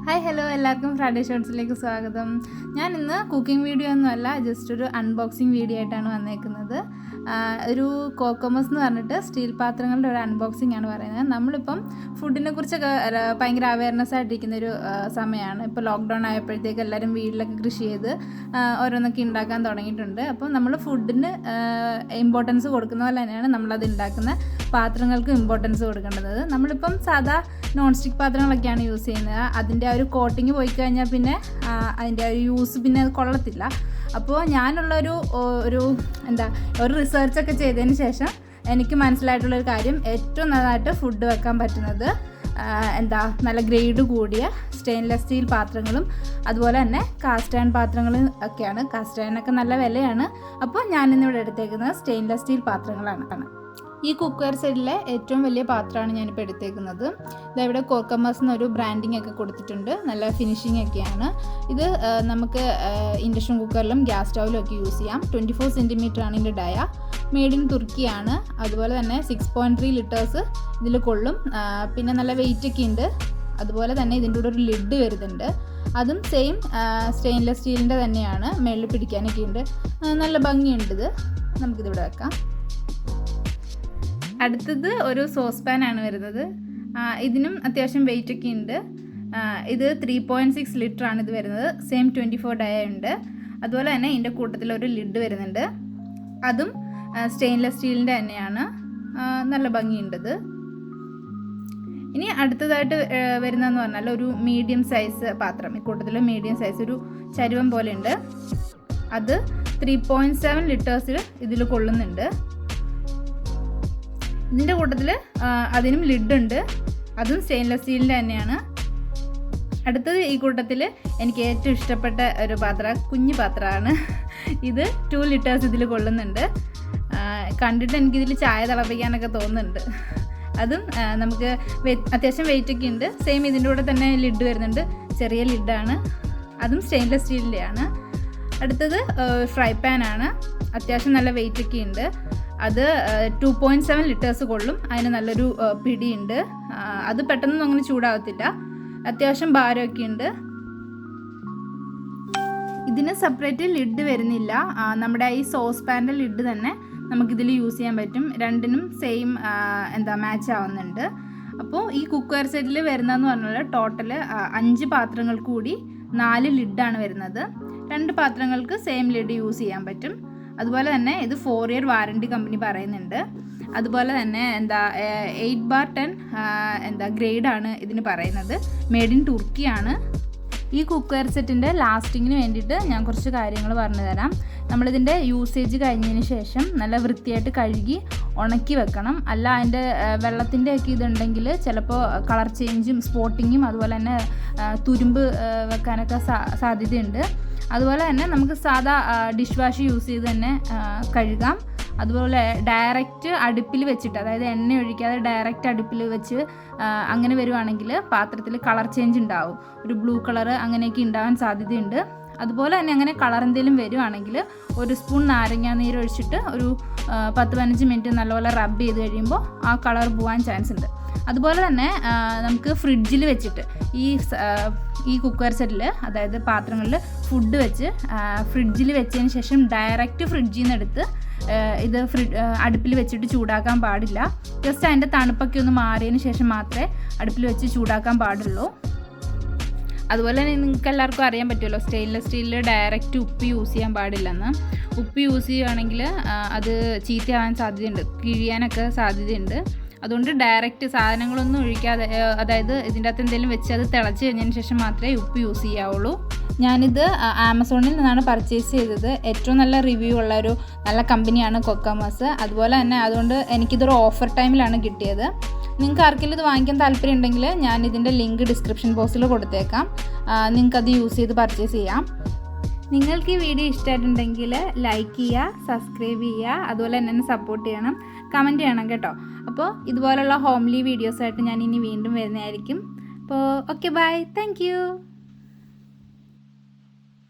Hi hello എല്ലാവർക്കും Friday ഷോർട്സിലേക്ക് സ്വാഗതം. ഞാൻ ഇന്ന് കുക്കിംഗ് വീഡിയോ ഒന്നുമല്ല, ജസ്റ്റ് ഒരു അൺബോക്സിങ് വീഡിയോ ആയിട്ടാണ് വന്നേക്കുന്നത്. ഒരു കോക്കമസ് എന്ന് പറഞ്ഞിട്ട് സ്റ്റീൽ പാത്രങ്ങളുടെ ഒരു അൺബോക്സിംഗ് ആണ് പറയുന്നത്. നമ്മളിപ്പം ഫുഡിനെ കുറിച്ചൊക്കെ ഭയങ്കര അവയർനെസ് ആയിട്ടിരിക്കുന്നൊരു സമയമാണ്. ഇപ്പോൾ ലോക്ക്ഡൗൺ ആയപ്പോഴത്തേക്ക് എല്ലാവരും വീട്ടിലൊക്കെ കൃഷി ചെയ്ത് ഓരോന്നൊക്കെ ഉണ്ടാക്കാൻ തുടങ്ങിയിട്ടുണ്ട്. അപ്പോൾ നമ്മൾ ഫുഡിന് ഇമ്പോർട്ടൻസ് കൊടുക്കുന്ന പോലെ തന്നെയാണ് നമ്മളത് ഉണ്ടാക്കുന്ന പാത്രങ്ങൾക്ക് ഇമ്പോർട്ടൻസ് കൊടുക്കേണ്ടത്. നമ്മളിപ്പം സാധാ നോൺ സ്റ്റിക്ക് പാത്രങ്ങളൊക്കെയാണ് യൂസ് ചെയ്യുന്നത്. അതിൻ്റെ ആ ഒരു കോട്ടിങ് പോയി കഴിഞ്ഞാൽ പിന്നെ അതിൻ്റെ ഒരു യൂസ് പിന്നെ അത് കൊള്ളത്തില്ല. അപ്പോൾ ഞാനുള്ളൊരു ഒരു റിസർച്ചൊക്കെ ചെയ്തതിന് ശേഷം എനിക്ക് മനസ്സിലായിട്ടുള്ളൊരു കാര്യം, ഏറ്റവും നന്നായിട്ട് ഫുഡ് വെക്കാൻ പറ്റുന്നത് നല്ല ഗ്രേഡ് കൂടിയ സ്റ്റെയിൻലെസ് സ്റ്റീൽ പാത്രങ്ങളും അതുപോലെ തന്നെ കാസ്റ്റ് അയൺ പാത്രങ്ങളും ഒക്കെയാണ്. കാസ്റ്റ് അയണൊക്കെ നല്ല വിലയാണ്. അപ്പോൾ ഞാനിന്നിവിടെ എടുത്തേക്കുന്നത് സ്റ്റെയിൻലെസ് സ്റ്റീൽ പാത്രങ്ങളാണ്. ഈ കുക്ക്വെയർ സെറ്റിലെ ഏറ്റവും വലിയ പാത്രമാണ് ഞാനിപ്പോൾ എടുത്തേക്കുന്നത്. ഇതവിടെ കോർക്കമസ് എന്നൊരു ബ്രാൻഡിങ് ഒക്കെ കൊടുത്തിട്ടുണ്ട്. നല്ല ഫിനിഷിംഗ് ഒക്കെയാണ്. ഇത് നമുക്ക് ഇൻഡക്ഷൻ കുക്കറിലും ഗ്യാസ് സ്റ്റൗവിലും ഒക്കെ യൂസ് ചെയ്യാം. 24 സെൻറ്റിമീറ്റർ ആണ് ഇതിൻ്റെ ഡയ. Made in തുർക്കിയാണ്. അതുപോലെ തന്നെ 6.3 ലിറ്റേഴ്സ് ഇതിൽ കൊള്ളും. പിന്നെ നല്ല വെയിറ്റ് ഒക്കെ ഉണ്ട്. അതുപോലെ തന്നെ ഇതിൻ്റെ കൂടെ ഒരു ലിഡ് വരുന്നുണ്ട്. അതും സെയിം സ്റ്റെയിൻലെസ് സ്റ്റീലിൻ്റെ തന്നെയാണ്. മേളിൽ പിടിക്കാനൊക്കെ ഉണ്ട്. നല്ല ഭംഗിയുണ്ട്. ഇത് നമുക്കിതിവിടെ വെക്കാം. അടുത്തത് ഒരു സോസ് പാൻ ആണ് വരുന്നത്. ഇതിനും അത്യാവശ്യം വെയിറ്റ് ഒക്കെ ഉണ്ട്. ഇത് 3.6 ലിറ്റർ ആണ് ഇത് വരുന്നത്. സെയിം 24 ഡയ ഉണ്ട്. അതുപോലെ തന്നെ ഇതിൻ്റെ കൂട്ടത്തിൽ ഒരു ലിഡ് വരുന്നുണ്ട്. അതും സ്റ്റെയിൻലെസ് സ്റ്റീലിൻ്റെ തന്നെയാണ്. നല്ല ഭംഗിയുണ്ടത്. ഇനി അടുത്തതായിട്ട് വരുന്നതെന്ന് പറഞ്ഞാൽ ഒരു മീഡിയം സൈസ് പാത്രം. ഈ കൂട്ടത്തിൽ മീഡിയം സൈസ് ഒരു ചരുവം പോലെ ഉണ്ട്. അത് 3.7 ലിറ്റേഴ്സിൽ ഇതിൽ കൊള്ളുന്നുണ്ട്. ഇതിൻ്റെ കൂട്ടത്തിൽ അതിനും ലിഡുണ്ട്. അതും സ്റ്റെയിൻലെസ് സ്റ്റീലിൻ്റെ തന്നെയാണ്. അടുത്തത് ഈ കൂട്ടത്തിൽ എനിക്ക് ഏറ്റവും ഇഷ്ടപ്പെട്ട ഒരു കുഞ്ഞു പാത്രമാണ്. ഇത് 2 ലിറ്റേഴ്സ് ഇതിൽ കൊള്ളുന്നുണ്ട്. കണ്ടിട്ട് എനിക്കിതിൽ ചായ തിളപ്പിക്കാനൊക്കെ തോന്നുന്നുണ്ട്. അതും നമുക്ക് അത്യാവശ്യം വെയിറ്റ് ഒക്കെ ഉണ്ട്. സെയിം ഇതിൻ്റെ കൂടെ തന്നെ ലിഡ് വരുന്നുണ്ട്. ചെറിയ ലിഡാണ്. അതും സ്റ്റെയിൻലെസ് സ്റ്റീലിൻ്റെയാണ്. അടുത്തത് ഫ്രൈ പാനാണ്. അത്യാവശ്യം നല്ല വെയിറ്റ് ഒക്കെ ഉണ്ട്. അത് 2.7 ലിറ്റേഴ്സ് കൊള്ളും. അതിന് നല്ലൊരു പിടിയുണ്ട്. അത് പെട്ടെന്നൊന്നും അങ്ങനെ ചൂടാകത്തില്ല. അത്യാവശ്യം ഭാരമൊക്കെ ഉണ്ട്. ഇതിന് സെപ്പറേറ്റ് ലിഡ് വരുന്നില്ല. നമ്മുടെ ഈ സോസ് പാൻ്റെ ലിഡ് തന്നെ നമുക്കിതിൽ യൂസ് ചെയ്യാൻ പറ്റും. രണ്ടിനും സെയിം മാച്ച് ആവുന്നുണ്ട്. അപ്പോൾ ഈ കുക്ക്വെയർ സെറ്റിൽ വരുന്നതെന്ന് പറഞ്ഞാൽ ടോട്ടൽ 5 പാത്രങ്ങൾക്ക് കൂടി 4 ലിഡാണ് വരുന്നത്. 2 പാത്രങ്ങൾക്ക് സെയിം ലിഡ് യൂസ് ചെയ്യാൻ പറ്റും. അതുപോലെ തന്നെ ഇത് 4 ഇയർ വാറണ്ടി കമ്പനി പറയുന്നുണ്ട്. അതുപോലെ തന്നെ 8/10 ഗ്രേഡാണ് ഇതിന് പറയുന്നത്. മെയ്ഡ് ഇൻ തുർക്കിയാണ്. ഈ കുക്ക്വെയർ സെറ്റിൻ്റെ ലാസ്റ്റിങ്ങിന് വേണ്ടിയിട്ട് ഞാൻ കുറച്ച് കാര്യങ്ങൾ പറഞ്ഞു തരാം. നമ്മളിതിൻ്റെ യൂസേജ് കഴിഞ്ഞതിന് ശേഷം നല്ല വൃത്തിയായിട്ട് കഴുകി ഉണക്കി വെക്കണം. അല്ല അതിൻ്റെ വെള്ളത്തിൻ്റെ ഒക്കെ ഇതുണ്ടെങ്കിൽ ചിലപ്പോൾ കളർ ചേഞ്ചും സ്പോട്ടിങ്ങും അതുപോലെ തന്നെ തുരുമ്പ് വെക്കാനൊക്കെ സാധ്യതയുണ്ട്. അതുപോലെ തന്നെ നമുക്ക് സാധാ ഡിഷ് വാഷ് യൂസ് ചെയ്ത് തന്നെ കഴുകാം. അതുപോലെ ഡയറക്റ്റ് അടുപ്പിൽ വെച്ചിട്ട്, അതായത് എണ്ണ ഒഴിക്കാതെ ഡയറക്റ്റ് അടുപ്പിൽ വെച്ച് അങ്ങനെ വരുവാണെങ്കിൽ പാത്രത്തിൽ കളർ ചേഞ്ച് ഉണ്ടാവും. ഒരു ബ്ലൂ കളർ അങ്ങനെയൊക്കെ ഉണ്ടാവാൻ സാധ്യതയുണ്ട്. അതുപോലെ തന്നെ അങ്ങനെ കളർ എന്തെങ്കിലും വരുവാണെങ്കിൽ 1 സ്പൂൺ നാരങ്ങ നീര് ഒഴിച്ചിട്ട് ഒരു 10-15 മിനിറ്റ് നല്ലപോലെ റബ്ബ് ചെയ്ത് കഴിയുമ്പോൾ ആ കളർ പോകാൻ ചാൻസ് ഉണ്ട്. അതുപോലെ തന്നെ നമുക്ക് ഫ്രിഡ്ജിൽ വെച്ചിട്ട് ഈ കുക്കർ സെറ്റിൽ, അതായത് പാത്രങ്ങളിൽ ഫുഡ് വെച്ച് ഫ്രിഡ്ജിൽ വെച്ചതിന് ശേഷം ഡയറക്റ്റ് ഫ്രിഡ്ജിൽ നിന്ന് എടുത്ത് ഇത് അടുപ്പിൽ വെച്ചിട്ട് ചൂടാക്കാൻ പാടില്ല. ജസ്റ്റ് അതിൻ്റെ തണുപ്പൊക്കെ ഒന്ന് മാറിയതിന് ശേഷം മാത്രമേ അടുപ്പിൽ വെച്ച് ചൂടാക്കാൻ പാടുള്ളൂ. അതുപോലെ തന്നെ നിങ്ങൾക്ക് എല്ലാവർക്കും അറിയാൻ പറ്റുമല്ലോ, സ്റ്റെയിൻലെസ് സ്റ്റീലിൽ ഡയറക്റ്റ് ഉപ്പ് യൂസ് ചെയ്യാൻ പാടില്ലെന്ന്. ഉപ്പ് യൂസ് ചെയ്യുകയാണെങ്കിൽ അത് ചീത്തയാവാൻ സാധ്യതയുണ്ട്, കിഴിയാനൊക്കെ സാധ്യതയുണ്ട്. അതുകൊണ്ട് ഡയറക്റ്റ് സാധനങ്ങളൊന്നും ഒഴിക്കാതെ, അതായത് ഇതിൻ്റെ അകത്ത് എന്തെങ്കിലും വെച്ച് അത് തിളച്ച് കഴിഞ്ഞതിന് ശേഷം മാത്രമേ ഉപ്പ് യൂസ് ചെയ്യാവുള്ളൂ. ഞാനിത് ആമസോണിൽ നിന്നാണ് പർച്ചേസ് ചെയ്തത്. ഏറ്റവും നല്ല റിവ്യൂ ഉള്ള ഒരു നല്ല കമ്പനിയാണ് കോർക്കമസ്. അതുപോലെ തന്നെ അതുകൊണ്ട് എനിക്കിതൊരു ഓഫർ ടൈമിലാണ് കിട്ടിയത്. നിങ്ങൾക്ക് ആർക്കെങ്കിലും ഇത് വാങ്ങിക്കാൻ താല്പര്യം ഉണ്ടെങ്കിൽ ഞാൻ ഇതിൻ്റെ ലിങ്ക് ഡിസ്ക്രിപ്ഷൻ ബോക്സിൽ കൊടുത്തേക്കാം. നിങ്ങൾക്കത് യൂസ് ചെയ്ത് പർച്ചേസ് ചെയ്യാം. നിങ്ങൾക്ക് ഈ വീഡിയോ ഇഷ്ടമായിട്ടുണ്ടെങ്കിൽ ലൈക്ക് ചെയ്യുക, സബ്സ്ക്രൈബ് ചെയ്യുക, അതുപോലെ തന്നെ സപ്പോർട്ട് ചെയ്യണം, കമൻറ്റ് ചെയ്യണം കേട്ടോ. അപ്പോൾ ഇതുപോലുള്ള ഹോംലി വീഡിയോസായിട്ട് ഞാൻ ഇനി വീണ്ടും വരുന്നതായിരിക്കും. അപ്പോൾ ഓക്കെ, ബൈ, താങ്ക് യു.